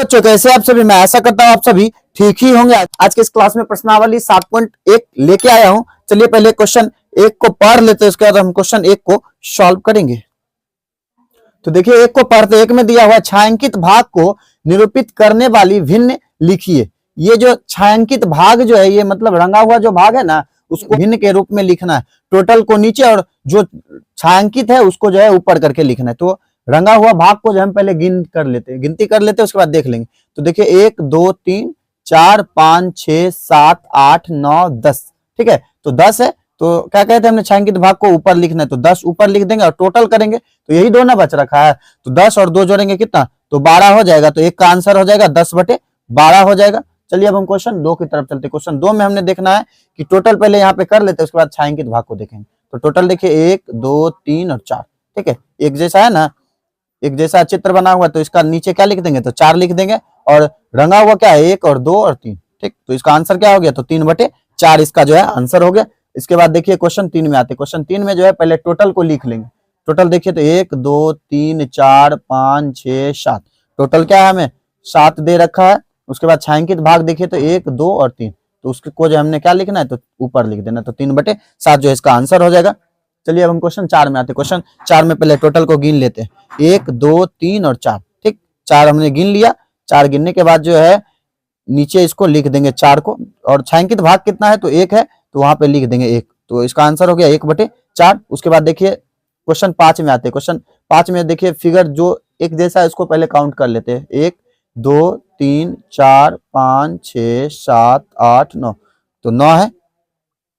बच्चों कैसे आप सभी, मैं आशा करता हूँ आप सभी ठीक ही होंगे। आज के इस क्लास में प्रश्नावली 7.1 लेके आया हूं। चलिए पहले क्वेश्चन 1 को पढ़ लेते हैं, उसके बाद हम क्वेश्चन 1 को सॉल्व करेंगे। तो देखिए 1 को पढ़ते, 1 में दिया हुआ छायांकित भाग को निरूपित करने वाली भिन्न लिखिए। ये जो छायांकित भाग जो है, ये मतलब रंगा हुआ जो भाग है ना, उसको भिन्न के रूप में लिखना है। टोटल को नीचे और जो छायांकित है उसको जो है ऊपर करके लिखना है। तो रंगा हुआ भाग को जो हम पहले गिनती कर लेते हैं, उसके बाद देख लेंगे। तो देखिए 1 2 3 4 5 6 7 8 9 10, ठीक है। तो 10 है, तो क्या कहते हैं हमने छायांकित भाग को ऊपर लिखना है, तो 10 ऊपर लिख देंगे और टोटल करेंगे तो यही दो ना बच रखा है। तो 10 और 2 जोड़ेंगे कितना, तो 12 हो जाएगा। तो 1 का आंसर हो जाएगा 10/12 हो जाएगा। चलिए अब हम क्वेश्चन 2 की तरफ चलते हैं। क्वेश्चन 2 में हमने देखना है कि टोटल पहले यहाँ पे कर लेते हैं, उसके बाद छायांकित भाग को देखेंगे। तो टोटल देखिए 1 2 3 और 4, ठीक है। एक जैसा है ना, एक जैसा चित्र बना हुआ है, तो इसका नीचे क्या लिख देंगे, तो 4 लिख देंगे। और रंगा हुआ क्या है, 1 और 2 और 3, ठीक। तो इसका आंसर क्या हो गया, तो 3/4 इसका जो है आंसर हो गया। इसके बाद देखिए क्वेश्चन 3 में आते हैं। क्वेश्चन 3 में जो है पहले टोटल को लिख लेंगे। टोटल देखिए तो 1 2 3 4 5 6 7, टोटल क्या है हमें 7 दे रखा है। उसके बाद छायांकित भाग देखिए तो 1 2 और 3, तो उसको जो हमने क्या लिखना है, तो ऊपर लिख देना। तो 3/7 जो है इसका आंसर हो जाएगा। चलिए अब हम क्वेश्चन 4 में आते हैं। क्वेश्चन 4 में पहले टोटल को गिन लेते हैं, 1 2 3 और 4, ठीक। 4 हमने गिन लिया। 4 गिनने के बाद जो है नीचे इसको लिख देंगे 4 को, और छायांकित भाग कितना है, तो 1 है, तो वहां पे लिख देंगे 1। तो इसका आंसर हो गया 1/4। उसके बाद देखिए क्वेश्चन 5 में आते हैं। क्वेश्चन 5 में देखिए फिगर जो एक जैसा है उसको पहले काउंट कर लेते हैं। 1 2 3 4 5 6 7 8 9, तो 9 है,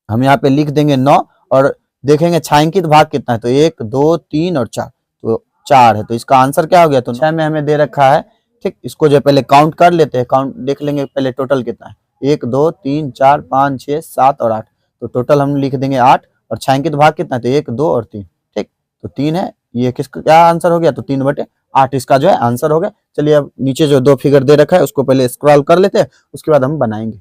हम यहाँ पे लिख देंगे 9। और देखेंगे छायांकित भाग कितना है, तो 1 2 3 और 4, तो 4 है। तो इसका आंसर क्या हो गया, तो 6 में हमें दे रखा है, ठीक। इसको जो पहले काउंट कर लेते हैं, काउंट देख लेंगे पहले टोटल कितना है, 1 2 3 4 5 6 7 और 8, तो टोटल हम लिख देंगे 8। और छायांकित भाग कितना है, तो 1 2 और 3, ठीक। तो 3 है, ये किसका क्या आंसर हो गया, तो 3/8 इसका जो है आंसर हो गया। चलिए अब नीचे जो 2 फिगर दे रखा है उसको पहले स्क्रॉल कर लेते हैं, उसके बाद हम बनाएंगे।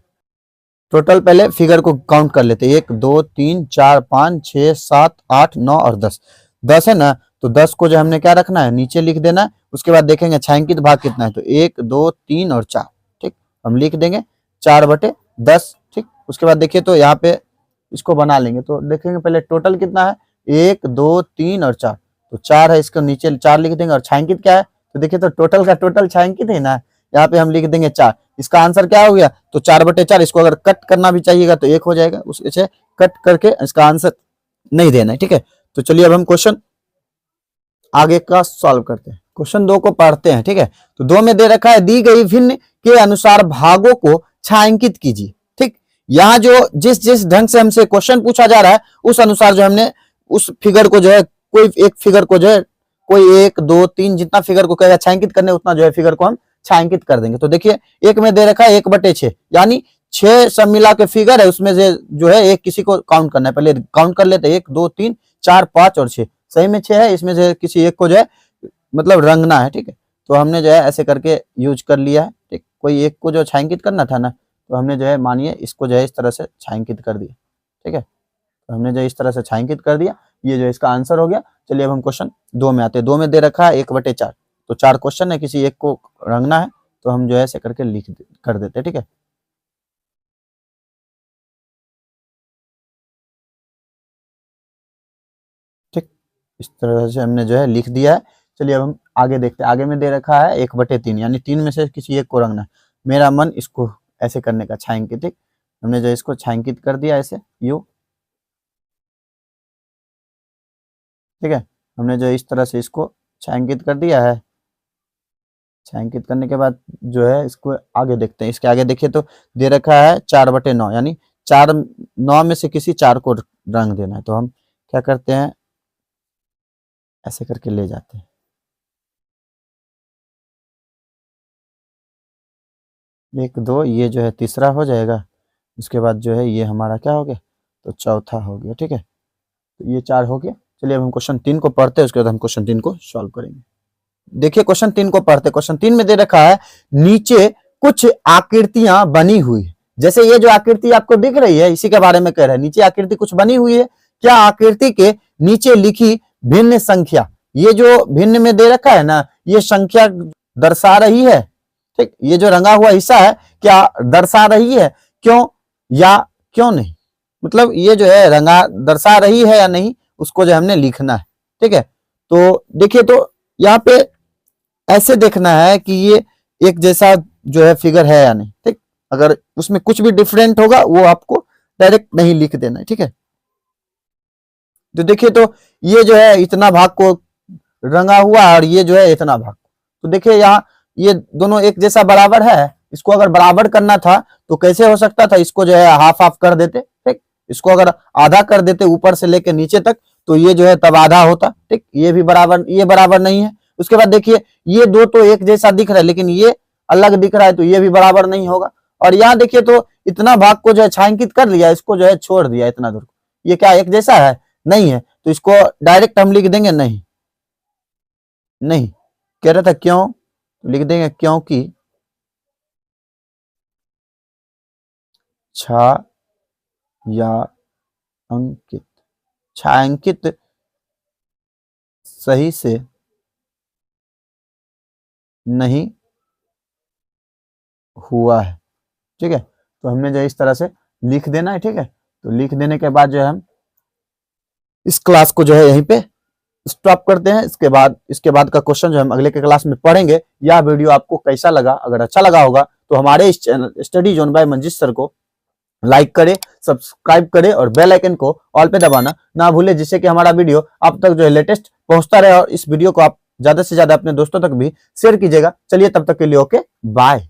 टोटल पहले फिगर को काउंट कर लेते हैं, 1 2 3 4 5 6 7 8 9 और 10। 10 है ना, तो 10 को जो हमने क्या रखना है, नीचे लिख देना है। उसके बाद देखेंगे छायांकित भाग कितना है, तो 1 2 3 और 4, ठीक। हम लिख देंगे 4/10, ठीक। उसके बाद देखिए तो यहाँ पे इसको बना लेंगे, तो देखेंगे पहले टोटल कितना है, 1 2 3 और 4, तो 4 है, इसको नीचे 4 लिख देंगे। और छायांकित क्या है, तो देखिए तो टोटल का टोटल छायांकित है ना, यहाँ पे हम लिख देंगे 4। इसका आंसर क्या हो गया, तो 4/4। इसको अगर कट करना भी चाहिएगा तो 1 हो जाएगा, उससे कट करके इसका आंसर नहीं देना है, ठीक है। तो चलिए अब हम क्वेश्चन आगे का सॉल्व करते हैं। क्वेश्चन 2 को पढ़ते हैं, ठीक है। तो 2 में दे रखा है, दी गई भिन्न के अनुसार भागों को छायांकित कीजिए, ठीक। यहाँ जो जिस जिस ढंग से हमसे क्वेश्चन पूछा जा रहा है उस अनुसार जो हमने उस फिगर को जो है, कोई एक फिगर को जो है, कोई 1 2 3 जितना फिगर को कहेगा छायांकित करने, उतना जो है फिगर को हम छायांकित कर देंगे। तो देखिए 1 में दे रखा है 1/6, यानी 6 सब मिला के फिगर है, उसमें से जो है एक किसी को काउंट करना है। पहले काउंट कर लेते हैं, 1 2 3 4 5 और 6, सही में 6 है, इसमें से किसी एक को जो है मतलब रंगना है, ठीक है। तो हमने जो है ऐसे करके यूज कर लिया है, ठीक। कोई एक को जो छायांकित करना था ना, तो हमने जो है मानिए इसको जो है इस तरह से छायांकित कर दिया, ठीक है। तो हमने जो इस तरह से छायांकित कर दिया, ये जो इसका आंसर हो गया। चलिए अब हम क्वेश्चन 2 में आते हैं। 2 में दे रखा है 1/4, तो 4 क्वेश्चन है, किसी एक को रंगना है, तो हम जो है ऐसे करके कर देते हैं, ठीक है। ठीक, इस तरह से हमने जो है लिख दिया है। चलिए अब हम आगे देखते हैं। आगे में दे रखा है 1/3, यानी 3 में से किसी एक को रंगना है। मेरा मन इसको ऐसे करने का, छायांकित, ठीक। हमने जो इसको छायांकित कर दिया ऐसे यू, ठीक है। हमने जो इस तरह से इसको छायांकित कर दिया है। छायांकित करने के बाद जो है इसको आगे देखते हैं। इसके आगे देखिए तो दे रखा है 4/9, यानी 9 में से किसी 4 को रंग देना है। तो हम क्या करते हैं, ऐसे करके ले जाते हैं, 1 2, ये जो है तीसरा हो जाएगा। उसके बाद जो है ये हमारा क्या हो गया, तो चौथा हो गया, ठीक है। तो ये 4 हो गया। चलिए अब हम क्वेश्चन 3 को पढ़ते हैं, उसके बाद हम क्वेश्चन 3 को सॉल्व करेंगे। देखिए क्वेश्चन 3 को पढ़ते। क्वेश्चन 3 में दे रखा है, नीचे कुछ आकृतियां बनी हुई, जैसे ये जो आकृति आपको दिख रही है इसी के बारे में कह रहा है। नीचे आकृति कुछ बनी हुई है, क्या आकृति के नीचे लिखी भिन्न संख्या, ये जो भिन्न में दे रखा है ना, ये संख्या दर्शा रही है, ठीक, ये जो रंगा हुआ हिस्सा है क्या दर्शा रही है क्यों या क्यों नहीं, मतलब ये जो है रंगा दर्शा रही है या नहीं, उसको जो हमने लिखना है। ठीक है, तो देखिए, तो यहाँ पे ऐसे देखना है कि ये एक जैसा जो है फिगर है या नहीं। ठीक, अगर उसमें कुछ भी डिफरेंट होगा वो आपको डायरेक्ट नहीं लिख देना है। ठीक है, तो देखिए, तो ये जो है इतना भाग को रंगा हुआ और ये जो है इतना भाग, तो देखिए यहाँ ये दोनों एक जैसा बराबर है। इसको अगर बराबर करना था तो कैसे हो सकता था, इसको जो है हाफ हाफ कर देते। ठीक, इसको अगर आधा कर देते ऊपर से लेके नीचे तक तो ये जो है तब आधा होता। ठीक, ये भी बराबर, ये बराबर नहीं है। उसके बाद देखिए ये दो तो एक जैसा दिख रहा है लेकिन ये अलग दिख रहा है, तो ये भी बराबर नहीं होगा। और यहाँ देखिए तो इतना भाग को जो है छायांकित कर लिया, इसको जो है छोड़ दिया इतना दूर, ये क्या एक जैसा है? नहीं है, तो इसको डायरेक्ट हम लिख देंगे नहीं, नहीं कह रहा था क्यों, तो लिख देंगे क्योंकि छायांकित, छायांकित सही से नहीं हुआ है। ठीक है, तो हमने जो इस तरह से लिख देना है। ठीक है, तो लिख देने के बाद जो है हम इस क्लास को जो है यहीं पे स्टॉप करते हैं। इसके बाद का क्वेश्चन जो हम अगले के क्लास में पढ़ेंगे। यह वीडियो आपको कैसा लगा? अगर अच्छा लगा होगा तो हमारे इस channel study zone by Manjeet sir को लाइक करें, सब्सक्राइब करें और बेल आइकन को ऑल पे दबाना ना भूले, जिससे कि हमारा वीडियो आप तक जो है लेटेस्ट पहुंचता रहे। और इस वीडियो को आप ज्यादा से ज्यादा अपने दोस्तों तक भी शेयर कीजिएगा। चलिए तब तक के लिए ओके बाय।